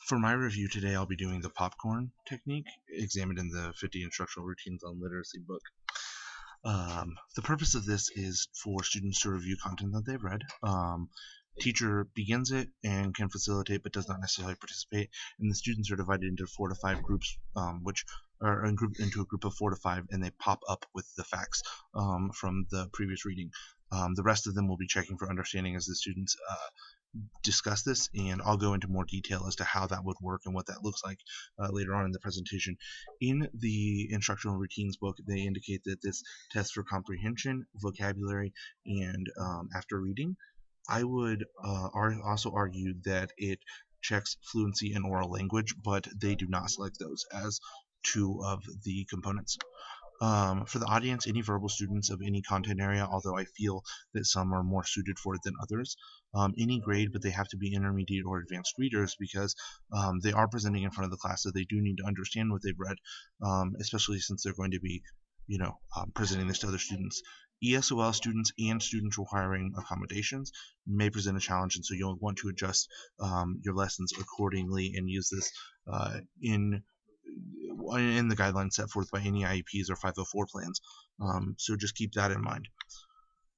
For my review today, I'll be doing the popcorn technique, examined in the 50 Instructional Routines on Literacy book. The purpose of this is for students to review content that they've read. Teacher begins it and can facilitate but does not necessarily participate, and the students are divided into 4 to 5 groups, which are into a group of 4 to 5, and they pop up with the facts from the previous reading. The rest of them will be checking for understanding as the students discuss this, and I'll go into more detail as to how that would work and what that looks like later on in the presentation. In the Instructional Routines book, they indicate that this tests for comprehension, vocabulary, and after reading. I would also argue that it checks fluency in oral language, but they do not select those as two of the components. For the audience, any verbal students of any content area, although I feel that some are more suited for it than others, any grade, but they have to be intermediate or advanced readers because they are presenting in front of the class, so they do need to understand what they've read, especially since they're going to be, presenting this to other students. ESOL students and students requiring accommodations may present a challenge, and so you'll want to adjust your lessons accordingly and use this in the guidelines set forth by any IEPs or 504 plans. So just keep that in mind.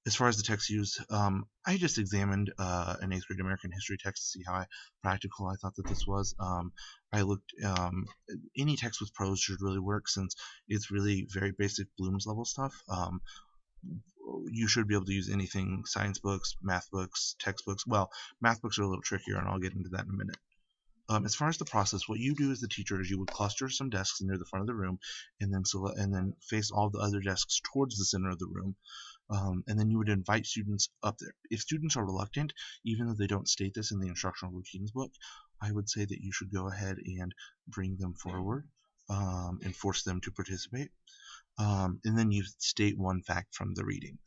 As far as the text used, I just examined an 8th grade American history text to see how practical I thought that this was. I looked, any text with prose should really work since it's really very basic Bloom's level stuff. You should be able to use anything, science books, math books, textbooks. Well, math books are a little trickier, and I'll get into that in a minute. As far as the process, what you do as the teacher is you would cluster some desks near the front of the room, and then face all the other desks towards the center of the room, and then you would invite students up there. If students are reluctant, even though they don't state this in the Instructional Routines book, I would say that you should go ahead and bring them forward and force them to participate. And then you state one fact from the reading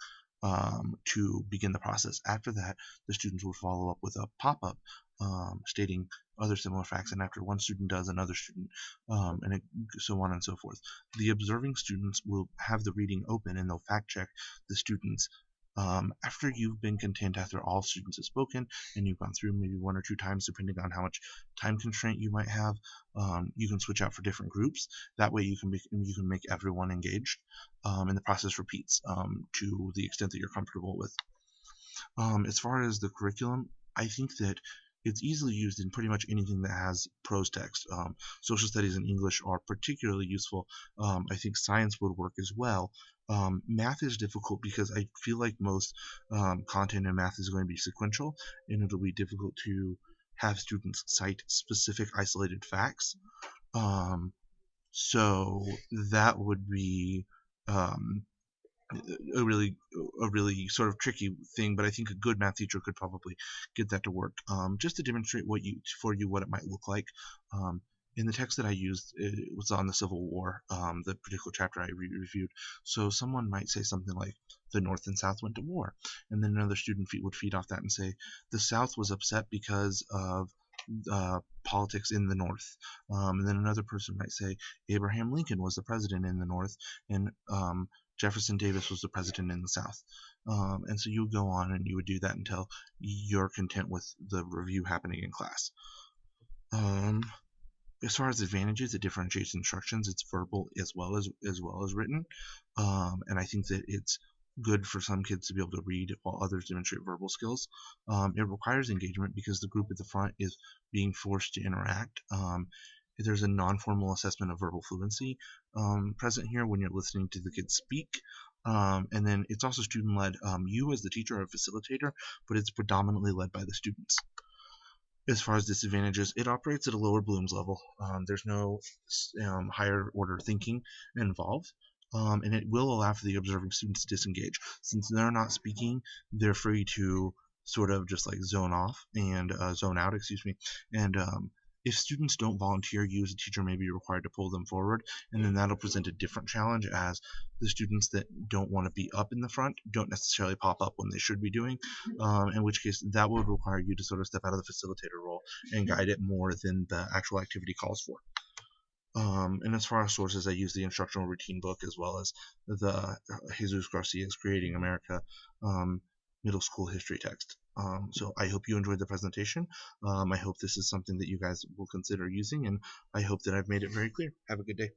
to begin the process. After that, the students will follow up with a pop-up stating other similar facts, and after one student does, another student, so on and so forth. The observing students will have the reading open, and they'll fact check the students. After you've been content, after all students have spoken, and you've gone through maybe 1 or 2 times, depending on how much time constraint you might have, you can switch out for different groups. That way, you can make everyone engaged, and the process repeats to the extent that you're comfortable with. As far as the curriculum, I think that it's easily used in pretty much anything that has prose text. Social studies and English are particularly useful. I think science would work as well. Math is difficult because I feel like most content in math is going to be sequential, and it'll be difficult to have students cite specific isolated facts. So that would be um, a really sort of tricky thing, but I think a good math teacher could probably get that to work. Just to demonstrate what it might look like. In the text that I used, it was on the Civil War, the particular chapter I reviewed. So someone might say something like, the North and South went to war, and then another student would feed off that and say, the South was upset because of politics in the North. And then another person might say, Abraham Lincoln was the president in the North, and Jefferson Davis was the president in the South. And so you would go on and you would do that until you're content with the review happening in class. As far as advantages, it differentiates instructions. It's verbal as well as written, and I think that it's good for some kids to be able to read while others demonstrate verbal skills. It requires engagement because the group at the front is being forced to interact. There's a non-formal assessment of verbal fluency present here when you're listening to the kids speak. And then it's also student-led. You as the teacher are a facilitator, but it's predominantly led by the students. As far as disadvantages, it operates at a lower Bloom's level. There's no higher order thinking involved. And it will allow for the observing students to disengage. Since they're not speaking, they're free to sort of just like zone off and zone out, and if students don't volunteer, you as a teacher may be required to pull them forward, and then that'll present a different challenge as the students that don't want to be up in the front don't necessarily pop up when they should be doing, in which case that would require you to sort of step out of the facilitator role and guide it more than the actual activity calls for. And as far as sources, I use the Instructional Routine book as well as the Jesus Garcia's Creating America. middle school history text. So I hope you enjoyed the presentation. I hope this is something that you guys will consider using, and I hope that I've made it very clear. Have a good day.